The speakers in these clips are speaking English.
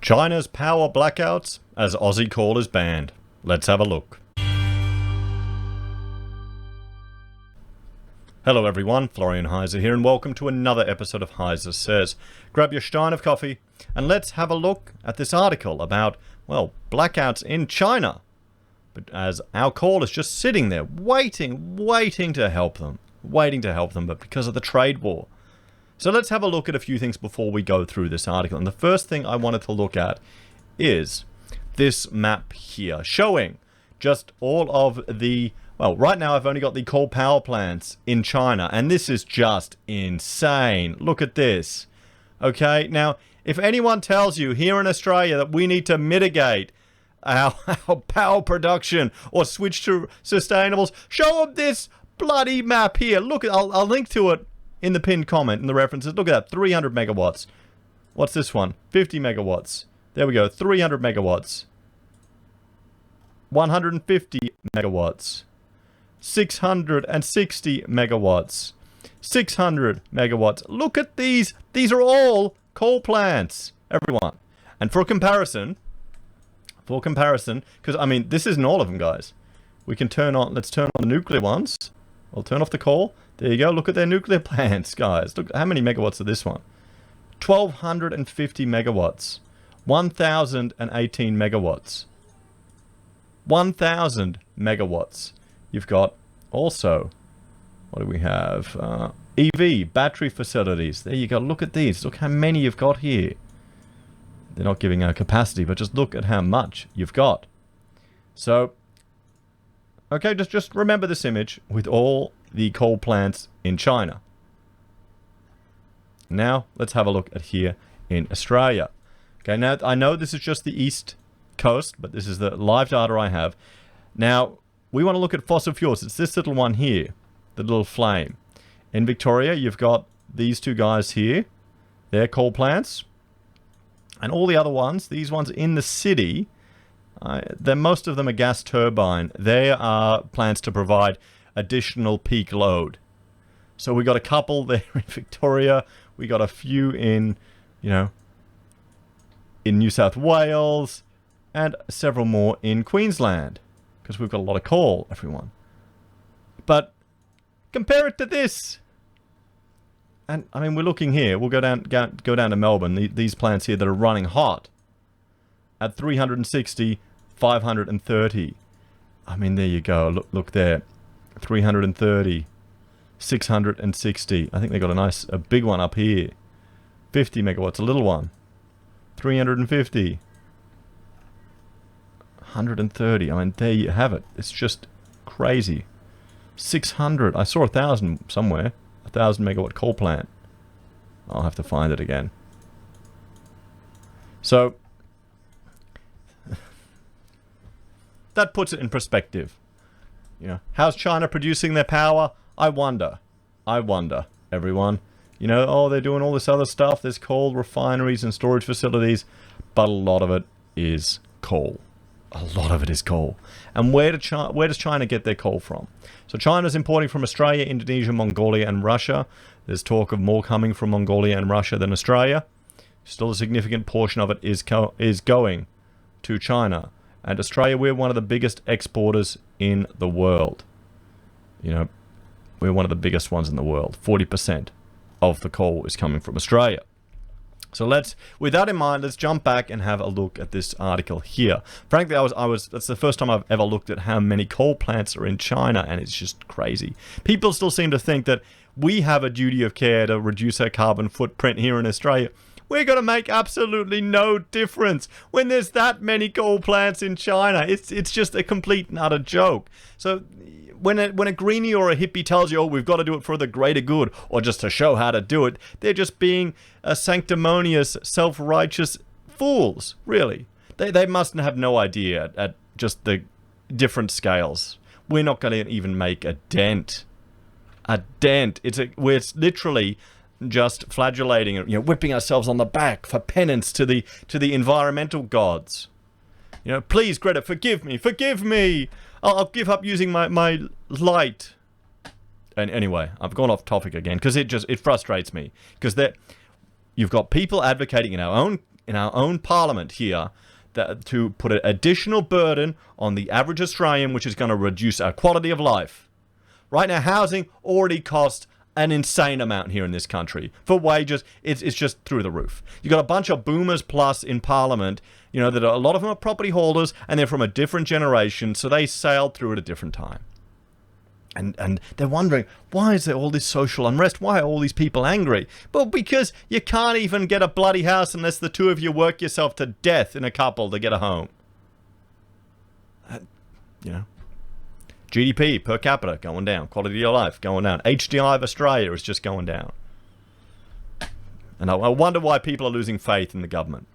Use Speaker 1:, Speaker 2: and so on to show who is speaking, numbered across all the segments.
Speaker 1: China's power blackouts as Aussie coal is banned. Let's have a look. Hello everyone, Florian.Heise here, and welcome to another episode of HeiseSays. Grab your stein of coffee and let's have a look at this article about, well, blackouts in China. But as our call is just sitting there, waiting to help them, but because of the trade war. So let's have a look at a few things before we go through this article. And the first thing I wanted to look at is this map here, showing just all of the, well, right now I've only got the coal power plants in China, and this is just insane. Look at this. Okay, now, if anyone tells you here in Australia that we need to mitigate our power production or switch to sustainables, show them this bloody map here. Look, I'll link to it in the pinned comment in the references. Look at that, 300 megawatts. What's this one? 50 megawatts. There we go, 300 megawatts. 150 megawatts. 660 megawatts. 600 megawatts. Look at these. These are all coal plants, everyone. And for comparison, because I mean, this isn't all of them, guys. We can turn on, let's turn on the nuclear ones. I'll turn off the coal. There you go. Look at their nuclear plants, guys. Look, how many megawatts are this one? 1,250 megawatts. 1,018 megawatts. 1,000 megawatts. You've got also, what do we have? EV, battery facilities. There you go. Look at these. Look how many you've got here. They're not giving a capacity, but just look at how much you've got. So, okay, just remember this image with all the coal plants in China. Now, let's have a look at here in Australia. Okay, now I know this is just the east coast, but this is the live data I have. Now, we want to look at fossil fuels. It's this little one here, the little flame. In Victoria, you've got these two guys here. They're coal plants. And all the other ones, these ones in the city, most of them are gas turbine. They are plants to provide additional peak load. So we got a couple there in Victoria. We got a few in, in New South Wales, and several more in Queensland, because we've got a lot of coal, everyone. But compare it to this. And I mean, we're looking here. We'll go down to Melbourne. These plants here that are running hot at 360, 530. I mean, there you go. Look there, 330, 660. I think they got a big one up here. 50 megawatts, a little one. 350, 130. I mean, there you have it. It's just crazy. 600. I saw 1,000 somewhere. 1,000 megawatt coal plant. I'll have to find it again. So that puts it in perspective. How's China producing their power? I wonder, everyone. They're doing all this other stuff. There's coal refineries and storage facilities, but a lot of it is coal. A lot of it is coal. And where does China get their coal from? So China's importing from Australia, Indonesia, Mongolia, and Russia. There's talk of more coming from Mongolia and Russia than Australia. Still a significant portion of it is going to China. And Australia, we're one of the biggest exporters in the world. We're one of the biggest ones in the world. 40% of the coal is coming from Australia. So with that in mind, let's jump back and have a look at this article here. Frankly, that's the first time I've ever looked at how many coal plants are in China, and it's just crazy. People still seem to think that we have a duty of care to reduce our carbon footprint here in Australia. We're going to make absolutely no difference when there's that many coal plants in China. It's just a complete and utter joke. So when a greenie or a hippie tells you, oh, we've got to do it for the greater good, or just to show how to do it, they're just being sanctimonious, self-righteous fools, really. They must have no idea at just the different scales. We're not going to even make a dent. A dent. We're literally just flagellating, whipping ourselves on the back for penance to the environmental gods. Please, Greta, forgive me. I'll give up using my light. And anyway, I've gone off topic again because it frustrates me because you've got people advocating in our own in our own parliament here to put an additional burden on the average Australian, which is going to reduce our quality of life. Right now, housing already costs an insane amount here in this country. For wages, it's just through the roof. You've got a bunch of boomers plus in parliament, you know, that a lot of them are property holders, and they're from a different generation, so they sailed through at a different time. And they're wondering, why is there all this social unrest? Why are all these people angry? Well, because you can't even get a bloody house unless the two of you work yourself to death in a couple to get a home. You know, GDP per capita going down. Quality of life going down. HDI of Australia is just going down. And I wonder why people are losing faith in the government.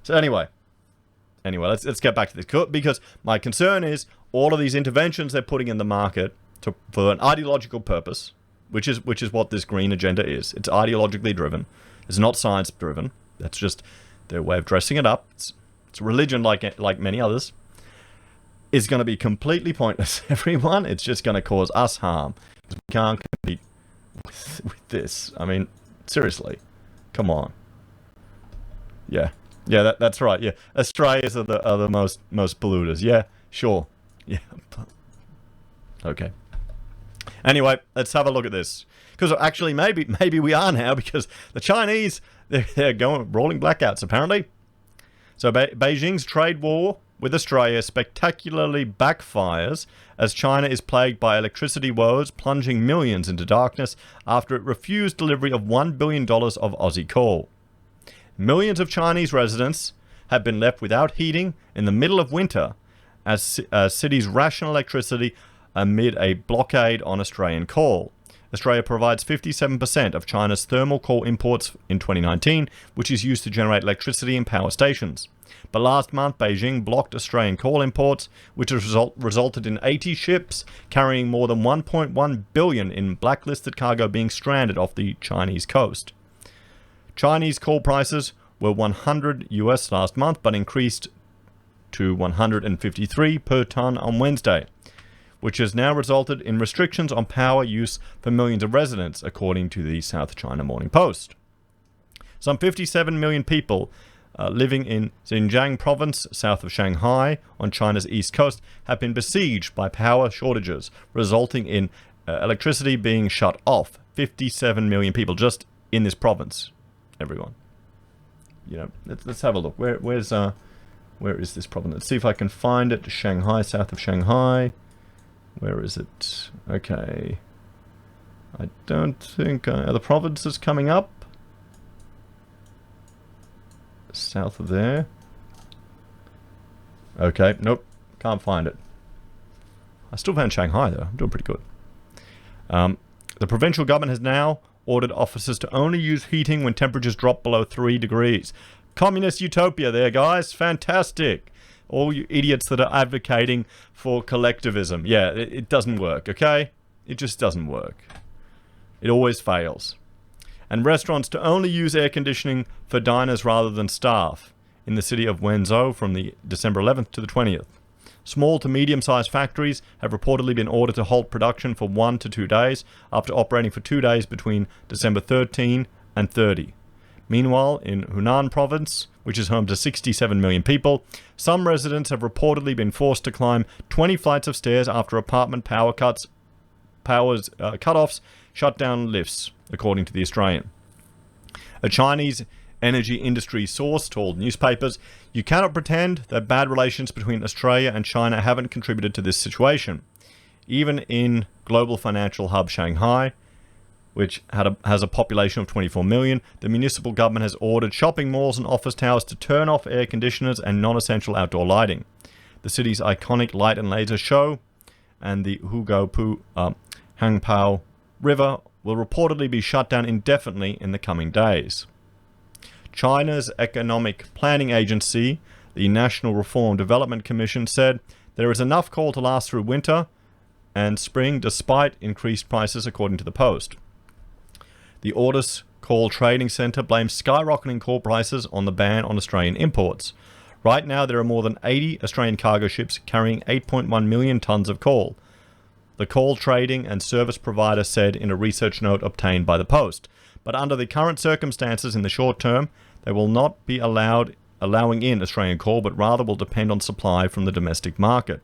Speaker 1: So anyway, let's get back to this. Because my concern is all of these interventions they're putting in the market for an ideological purpose, which is what this green agenda is. It's ideologically driven. It's not science driven. That's just their way of dressing it up. It's religion like many others. Is going to be completely pointless, everyone. It's just going to cause us harm. We can't compete with this. I mean, seriously. Come on. Yeah, that's right. Yeah, Australians are the most polluters. Yeah, sure. Yeah. Okay. Anyway, let's have a look at this. Because actually, maybe we are now, because the Chinese, they're rolling blackouts, apparently. So Beijing's trade war with Australia spectacularly backfires as China is plagued by electricity woes, plunging millions into darkness after it refused delivery of $1 billion of Aussie coal. Millions of Chinese residents have been left without heating in the middle of winter as cities ration electricity amid a blockade on Australian coal. Australia provides 57% of China's thermal coal imports in 2019, which is used to generate electricity in power stations. But last month, Beijing blocked Australian coal imports, which has resulted in 80 ships carrying more than 1.1 billion in blacklisted cargo being stranded off the Chinese coast. Chinese coal prices were $100 last month, but increased to 153 per ton on Wednesday, which has now resulted in restrictions on power use for millions of residents, according to the South China Morning Post. Some 57 million people living in Xinjiang province, south of Shanghai, on China's east coast, have been besieged by power shortages, resulting in electricity being shut off. 57 million people just in this province, everyone. You know, let's have a look. Where is this province? Let's see if I can find it. Shanghai, south of Shanghai. Where is it? Okay. I don't think... are the provinces coming up? South of there. Okay, nope. Can't find it. I still found Shanghai, though. I'm doing pretty good. The provincial government has now ordered officers to only use heating when temperatures drop below 3 degrees. Communist utopia there, guys. Fantastic. All you idiots that are advocating for collectivism. Yeah, it doesn't work, okay? It just doesn't work. It always fails. And restaurants to only use air conditioning for diners rather than staff in the city of Wenzhou from the December 11th to the 20th. Small to medium-sized factories have reportedly been ordered to halt production for 1 to 2 days after operating for 2 days between December 13 and 30. Meanwhile, in Hunan province, which is home to 67 million people, some residents have reportedly been forced to climb 20 flights of stairs after apartment cutoffs shut down lifts, according to The Australian. A Chinese energy industry source told newspapers, "You cannot pretend that bad relations between Australia and China haven't contributed to this situation. Even in global financial hub Shanghai, which has a population of 24 million, the municipal government has ordered shopping malls and office towers to turn off air conditioners and non-essential outdoor lighting. The city's iconic light and laser show and the Hugopu Hangpao River will reportedly be shut down indefinitely in the coming days." China's Economic Planning Agency, the National Reform Development Commission, said there is enough coal to last through winter and spring despite increased prices, according to the Post. The Ordis Coal Trading Centre blames skyrocketing coal prices on the ban on Australian imports. Right now, there are more than 80 Australian cargo ships carrying 8.1 million tonnes of coal, the coal trading and service provider said in a research note obtained by the Post. But under the current circumstances in the short term, they will not be allowing in Australian coal, but rather will depend on supply from the domestic market.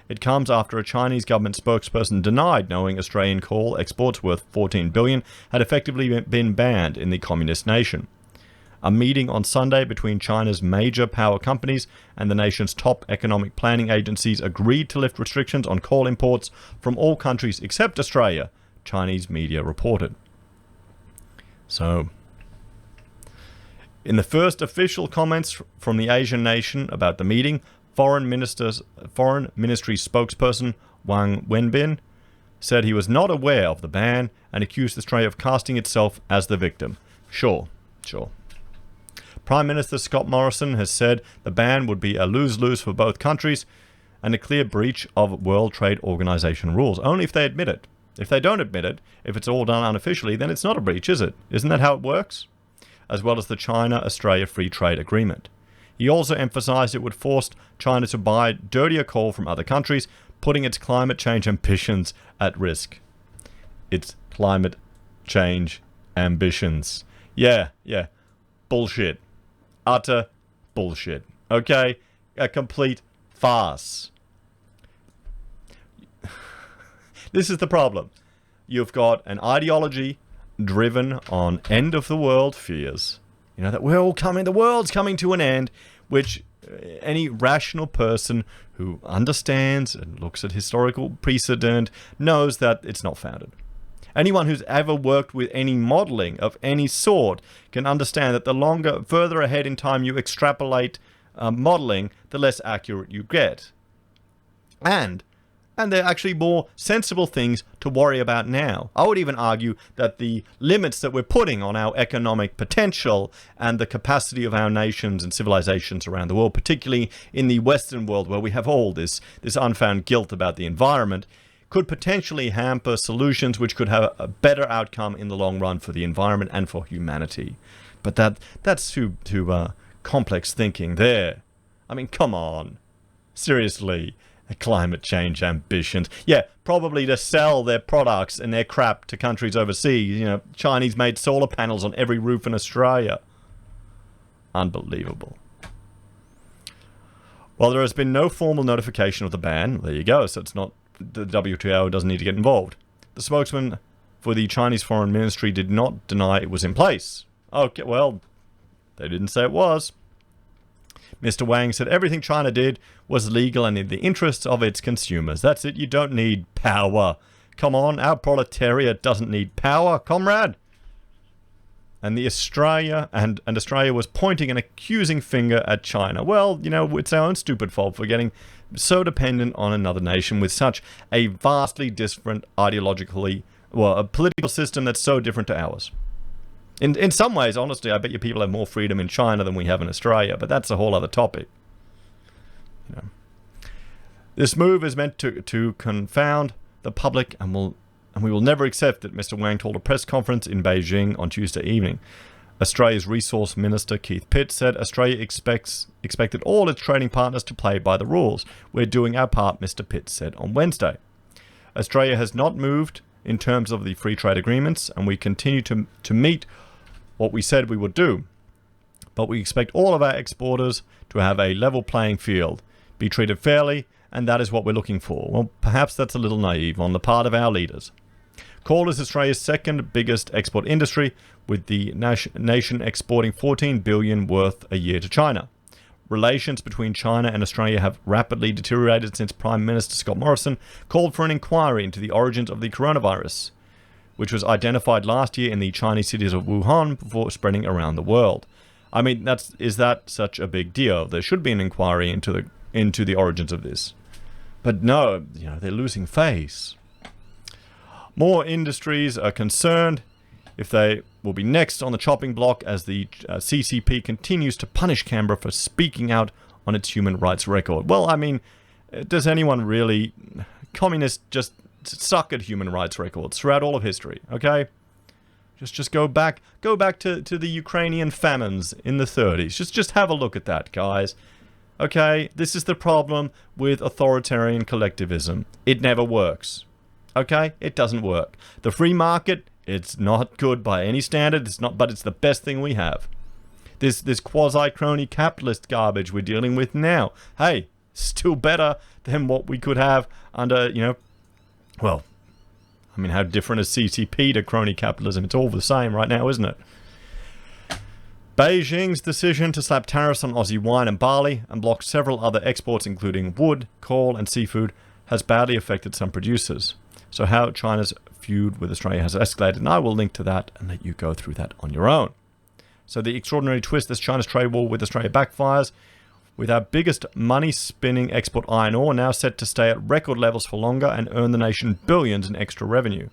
Speaker 1: It comes after a Chinese government spokesperson denied knowing Australian coal exports worth $14 billion had effectively been banned in the communist nation. A meeting on Sunday between China's major power companies and the nation's top economic planning agencies agreed to lift restrictions on coal imports from all countries except Australia, Chinese media reported. So, in the first official comments from the Asian nation about the meeting, Foreign Ministry spokesperson Wang Wenbin said he was not aware of the ban and accused Australia of casting itself as the victim. Sure. Prime Minister Scott Morrison has said the ban would be a lose-lose for both countries and a clear breach of World Trade Organization rules, only if they admit it. If they don't admit it, if it's all done unofficially, then it's not a breach, is it? Isn't that how it works? As well as the China-Australia Free Trade Agreement. He also emphasized it would force China to buy dirtier coal from other countries, putting its climate change ambitions at risk. Its climate change ambitions. Yeah. Bullshit. Utter bullshit. Okay? A complete farce. This is the problem. You've got an ideology driven on end of the world fears. You know, that the world's coming to an end, which any rational person who understands and looks at historical precedent knows that it's not founded. Anyone who's ever worked with any modeling of any sort can understand that the further ahead in time you extrapolate modeling, the less accurate you get. And they're actually more sensible things to worry about now. I would even argue that the limits that we're putting on our economic potential and the capacity of our nations and civilizations around the world, particularly in the Western world where we have all this unfound guilt about the environment, could potentially hamper solutions which could have a better outcome in the long run for the environment and for humanity. But that's too complex thinking there. I mean, come on. Seriously. Climate change ambitions. Yeah, probably to sell their products and their crap to countries overseas. You know, Chinese made solar panels on every roof in Australia. Unbelievable. Well, there has been no formal notification of the ban. There you go. So it's not, the WTO doesn't need to get involved. The spokesman for the Chinese Foreign Ministry did not deny it was in place. Okay, well, they didn't say it was. Mr. Wang said everything China did was legal and in the interests of its consumers. That's it. You don't need power. Come on, our proletariat doesn't need power, comrade. And Australia was pointing an accusing finger at China. Well, you know, it's our own stupid fault for getting so dependent on another nation with such a vastly different a political system that's so different to ours. In some ways, honestly, I bet you people have more freedom in China than we have in Australia, but that's a whole other topic. You know. This move is meant to confound the public, and we will never accept it, Mr. Wang told a press conference in Beijing on Tuesday evening. Australia's Resource Minister Keith Pitt said Australia expected all its trading partners to play by the rules. We're doing our part, Mr. Pitt said on Wednesday. Australia has not moved in terms of the free trade agreements, and we continue to meet what we said we would do. But we expect all of our exporters to have a level playing field, be treated fairly, and that is what we're looking for. Well, perhaps that's a little naive on the part of our leaders. Coal is Australia's second biggest export industry, with the nation exporting $14 billion worth a year to China. Relations between China and Australia have rapidly deteriorated since Prime Minister Scott Morrison called for an inquiry into the origins of the coronavirus, which was identified last year in the Chinese cities of Wuhan before spreading around the world. I mean, is that such a big deal? There should be an inquiry into the origins of this. But no, you know, they're losing face. More industries are concerned if they will be next on the chopping block as the CCP continues to punish Canberra for speaking out on its human rights record. Well, I mean, does anyone really... Communists just suck at human rights records throughout all of history, okay? Just go back to the Ukrainian famines in the 30s. Just have a look at that, guys. Okay, this is the problem with authoritarian collectivism. It never works. Okay, it doesn't work. The free market, it's not good by any standard. But it's the best thing we have. This quasi-crony capitalist garbage we're dealing with now. Hey, still better than what we could have under, you know, well, I mean, how different is CCP to crony capitalism? It's all the same right now, isn't it? Beijing's decision to slap tariffs on Aussie wine and barley and block several other exports, including wood, coal, and seafood, has badly affected some producers. So how China's feud with Australia has escalated, and I will link to that and let you go through that on your own. So the extraordinary twist as China's trade war with Australia backfires, with our biggest money-spinning export iron ore now set to stay at record levels for longer and earn the nation billions in extra revenue.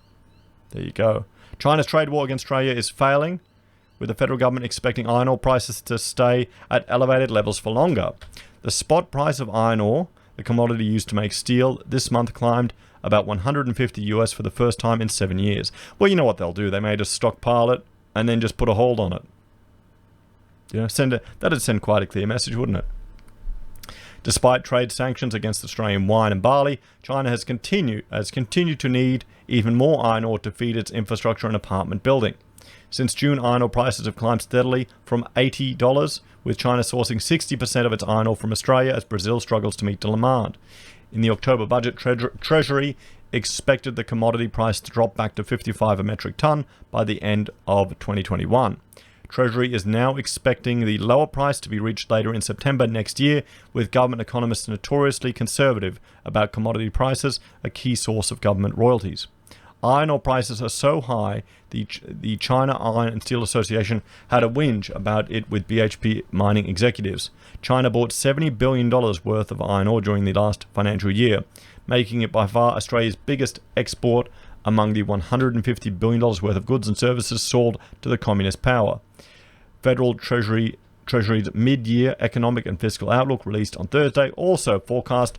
Speaker 1: There you go. China's trade war against Australia is failing, with the federal government expecting iron ore prices to stay at elevated levels for longer. The spot price of iron ore, the commodity used to make steel, this month climbed about 150 US for the first time in 7 years. Well, you know what they'll do. They may just stockpile it and then just put a hold on it. You know, that'd send quite a clear message, wouldn't it? Despite trade sanctions against Australian wine and barley, China has continued to need even more iron ore to feed its infrastructure and apartment building. Since June, iron ore prices have climbed steadily from $80, with China sourcing 60% of its iron ore from Australia as Brazil struggles to meet demand. In the October budget, Treasury expected the commodity price to drop back to $55 a metric ton by the end of 2021. Treasury is now expecting the lower price to be reached later in September next year, with government economists notoriously conservative about commodity prices, a key source of government royalties. Iron ore prices are so high, the China Iron and Steel Association had a whinge about it with BHP mining executives. China bought $70 billion worth of iron ore during the last financial year, making it by far Australia's biggest export among the $150 billion worth of goods and services sold to the communist power. Federal Treasury's mid-year economic and fiscal outlook released on Thursday also forecast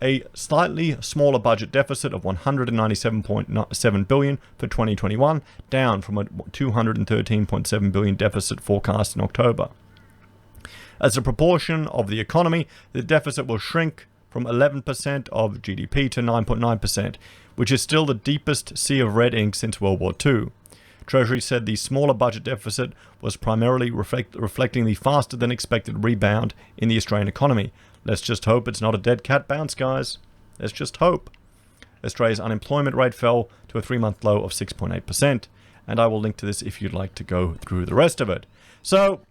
Speaker 1: a slightly smaller budget deficit of $197.7 billion for 2021, down from a $213.7 billion deficit forecast in October. As a proportion of the economy, the deficit will shrink from 11% of GDP to 9.9%, which is still the deepest sea of red ink since World War II. Treasury said the smaller budget deficit was primarily reflecting the faster-than-expected rebound in the Australian economy. Let's just hope it's not a dead cat bounce, guys. Let's just hope. Australia's unemployment rate fell to a 3-month low of 6.8%, and I will link to this if you'd like to go through the rest of it. So,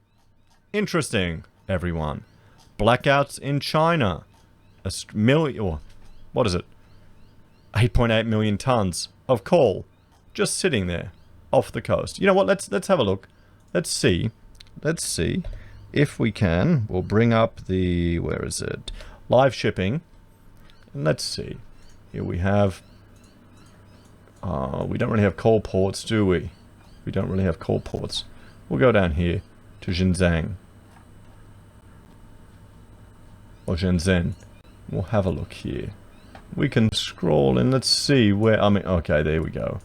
Speaker 1: interesting, everyone. Blackouts in China. What is it? 8.8 million tons of coal just sitting there off the coast. You know what? Let's have a look. Let's see if we can. We'll bring up the, where is it? Live shipping. And let's see. Here we have, we don't really have coal ports, do we? We don't really have coal ports. We'll go down here to Xinjiang. Or Shenzhen. We'll have a look here. We can scroll and let's see where, okay, there we go.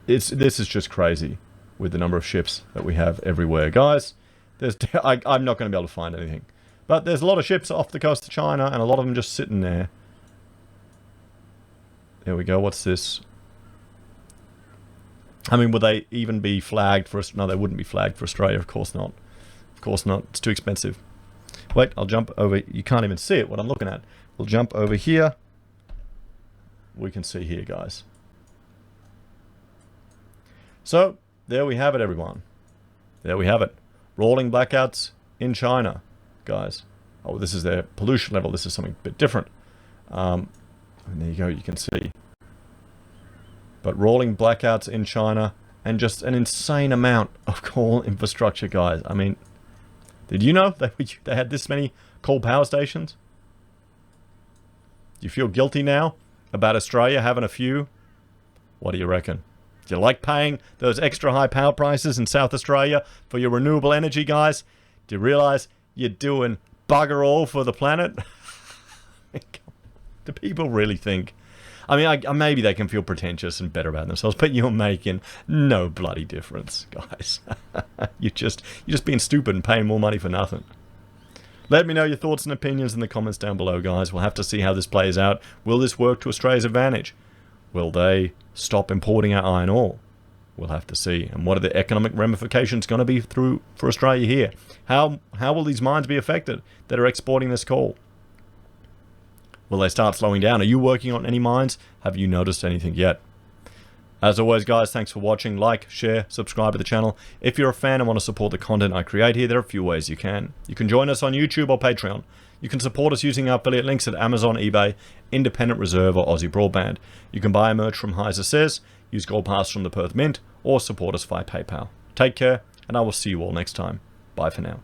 Speaker 1: This is just crazy with the number of ships that we have everywhere. Guys, I'm not going to be able to find anything. But there's a lot of ships off the coast of China and a lot of them just sitting there. There we go. What's this? I mean, would they even be flagged for us? No, they wouldn't be flagged for Australia. Of course not. Of course not. It's too expensive. Wait, I'll jump over. You can't even see it, what I'm looking at. We'll jump over here. We can see here, guys. So, there we have it, everyone. There we have it. Rolling blackouts in China, guys. Oh, this is their pollution level. This is something a bit different. And there you go, you can see. But rolling blackouts in China and just an insane amount of coal infrastructure, guys. I mean, did you know they had this many coal power stations? Do you feel guilty now about Australia having a few? What do you reckon? Do you like paying those extra high power prices in South Australia for your renewable energy, guys? Do you realize you're doing bugger all for the planet? Do people really think? I mean, maybe they can feel pretentious and better about themselves, but you're making no bloody difference, guys. You're just being stupid and paying more money for nothing. Let me know your thoughts and opinions in the comments down below, guys. We'll have to see how this plays out. Will this work to Australia's advantage? Will they stop importing our iron ore? We'll have to see. And what are the economic ramifications going to be for Australia here? How will these mines be affected that are exporting this coal? Will they start slowing down? Are you working on any mines? Have you noticed anything yet? As always, guys, thanks for watching. Like, share, subscribe to the channel. If you're a fan and want to support the content I create here, there are a few ways you can. You can join us on YouTube or Patreon. You can support us using our affiliate links at Amazon, eBay, Independent Reserve, or Aussie Broadband. You can buy merch from HeiseSays, use Gold Pass from the Perth Mint, or support us via PayPal. Take care, and I will see you all next time. Bye for now.